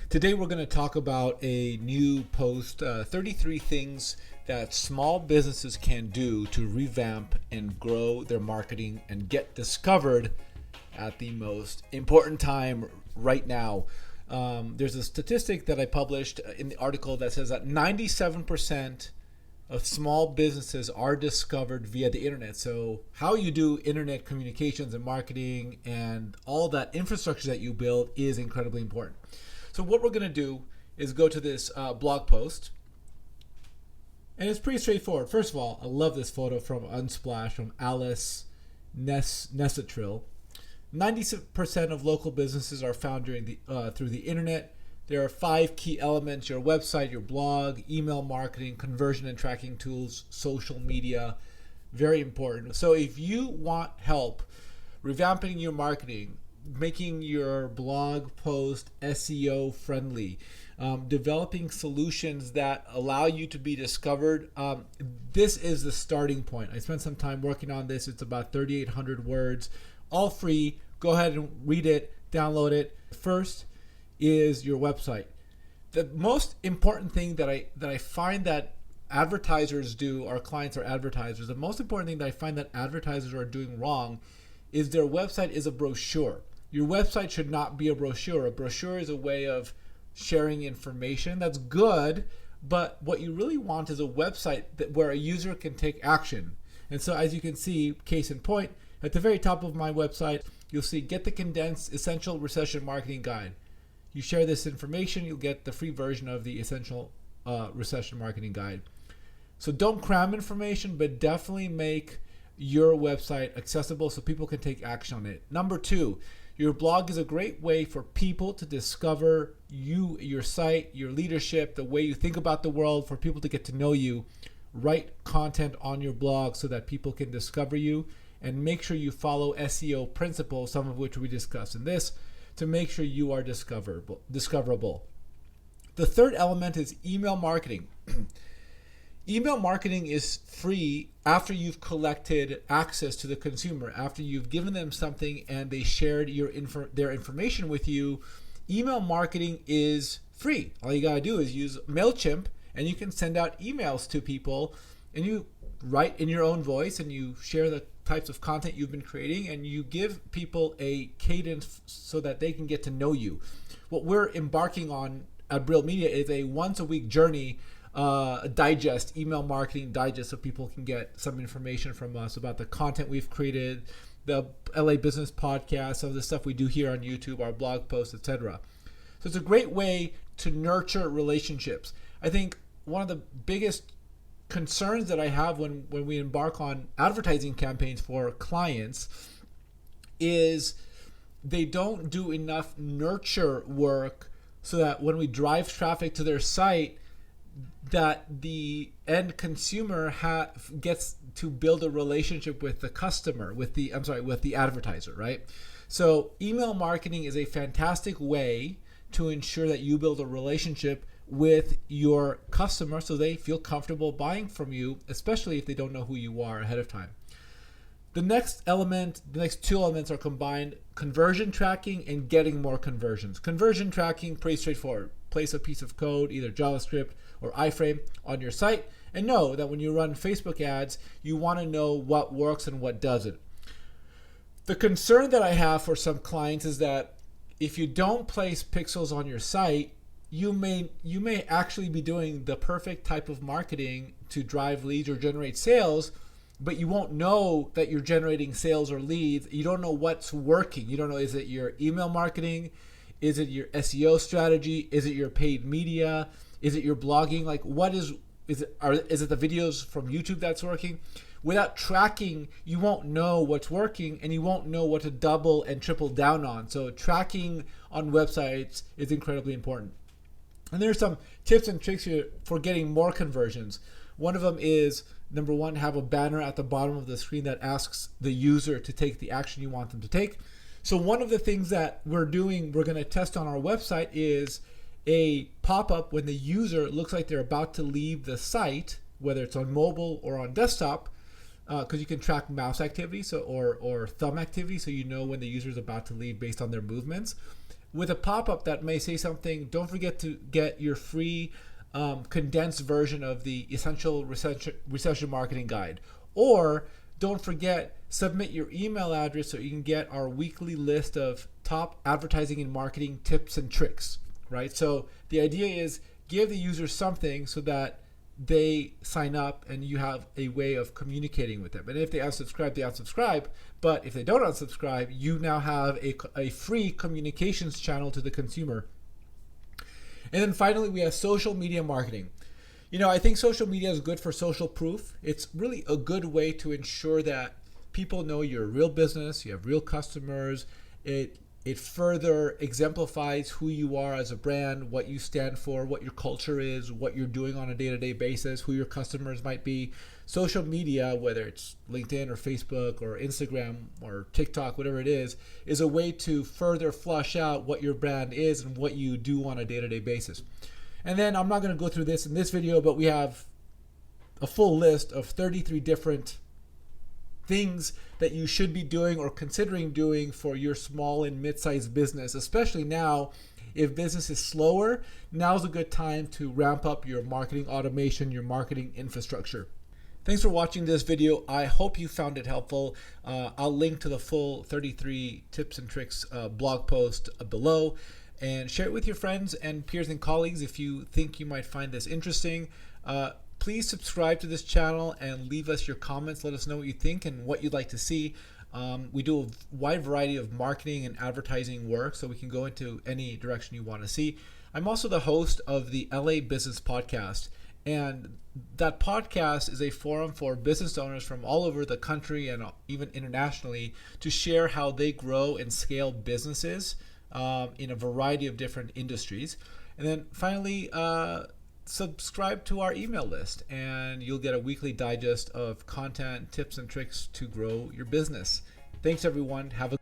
Today we're going to talk about a new post, 33 things that small businesses can do to revamp and grow their marketing and get discovered at the most important time right now. There's a statistic that I published in the article that says that 97% of small businesses are discovered via the internet. So how you do internet communications and marketing and all that infrastructure that you build is incredibly important. So what we're going to do is go to this blog post, and it's pretty straightforward. First of all, I love this photo from Unsplash from Alice Nessatrill. 90% of local businesses are found through the internet. There are 5 key elements: your website, your blog, email marketing, conversion and tracking tools, social media. Very important. So if you want help revamping your marketing, making your blog post SEO friendly, developing solutions that allow you to be discovered, this is the starting point. I spent some time working on this. It's about 3,800 words, all free. Go ahead and read it, download it. First is your website. The most important thing that I find that advertisers do, our clients are advertisers, the most important thing that I find that advertisers are doing wrong is their website is a brochure. Your website should not be a brochure. A brochure is a way of sharing information. That's good, but what you really want is a website where a user can take action. And so as you can see, case in point, at the very top of my website, you'll see Get the Condensed Essential Recession Marketing Guide. You share this information, you'll get the free version of the Essential Recession Marketing Guide. So don't cram information, but definitely make your website accessible so people can take action on it. Number 2, your blog is a great way for people to discover you, your site, your leadership, the way you think about the world, for people to get to know you. Write content on your blog so that people can discover you, and make sure you follow SEO principles, some of which we discussed in this, to make sure you are discoverable. The third element is email marketing. Email marketing is free after you've collected access to the consumer, after you've given them something and they shared their information with you. Email marketing is free. All you gotta do is use MailChimp, and you can send out emails to people, and you write in your own voice and you share the types of content you've been creating, and you give people a cadence so that they can get to know you. What we're embarking on at Brill Media is a once-a-week journey, digest, email marketing digest, so people can get some information from us about the content we've created, the LA Business Podcast, some of the stuff we do here on YouTube, our blog posts, etc. So it's a great way to nurture relationships. I think one of the biggest concerns that I have when we embark on advertising campaigns for clients is they don't do enough nurture work so that when we drive traffic to their site, that the end consumer gets to build a relationship with the customer, with the advertiser, right? So email marketing is a fantastic way to ensure that you build a relationship with your customer so they feel comfortable buying from you, especially if they don't know who you are ahead of time. The next 2 elements are combined: conversion tracking and getting more conversions. Conversion tracking, pretty straightforward. Place a piece of code, either JavaScript or iframe, on your site, and know that when you run Facebook ads, you want to know what works and what doesn't. The concern that I have for some clients is that if you don't place pixels on your site, you may actually be doing the perfect type of marketing to drive leads or generate sales, but you won't know that you're generating sales or leads. You don't know what's working. You don't know, is it your email marketing? Is it your SEO strategy? Is it your paid media? Is it your blogging? Like, what is it the videos from YouTube that's working? Without tracking, you won't know what's working, and you won't know what to double and triple down on. So tracking on websites is incredibly important. And there are some tips and tricks here for getting more conversions. One of them is, number 1, have a banner at the bottom of the screen that asks the user to take the action you want them to take. So one of the things that we're going to test on our website is a pop-up when the user looks like they're about to leave the site, whether it's on mobile or on desktop, because you can track mouse activity or thumb activity, so you know when the user is about to leave based on their movements. with a pop-up that may say something, don't forget to get your free condensed version of the Essential Recession Marketing Guide. Or don't forget, submit your email address so you can get our weekly list of top advertising and marketing tips and tricks, right? So the idea is give the user something so that they sign up and you have a way of communicating with them. And if they unsubscribe, they unsubscribe. But if they don't unsubscribe, you now have a free communications channel to the consumer. And then finally, we have social media marketing. I think social media is good for social proof. It's really a good way to ensure that people know you're a real business, you have real customers. It further exemplifies who you are as a brand, what you stand for, what your culture is, what you're doing on a day-to-day basis, who your customers might be. Social media, whether it's LinkedIn or Facebook or Instagram or TikTok, whatever it is a way to further flush out what your brand is and what you do on a day-to-day basis. And then I'm not going to go through this in this video, but we have a full list of 33 different things that you should be doing or considering doing for your small and mid-sized business, especially now. If business is slower, now's a good time to ramp up your marketing automation, your marketing infrastructure. Thanks for watching this video. I hope you found it helpful. I'll link to the full 33 tips and tricks blog post below, and share it with your friends and peers and colleagues if you think you might find this interesting. Please subscribe to this channel and leave us your comments. Let us know what you think and what you'd like to see. We do a wide variety of marketing and advertising work, so we can go into any direction you want to see. I'm also the host of the LA Business Podcast, and that podcast is a forum for business owners from all over the country and even internationally to share how they grow and scale businesses in a variety of different industries. And then finally, subscribe to our email list and you'll get a weekly digest of content, tips, and tricks to grow your business. Thanks, everyone. Have a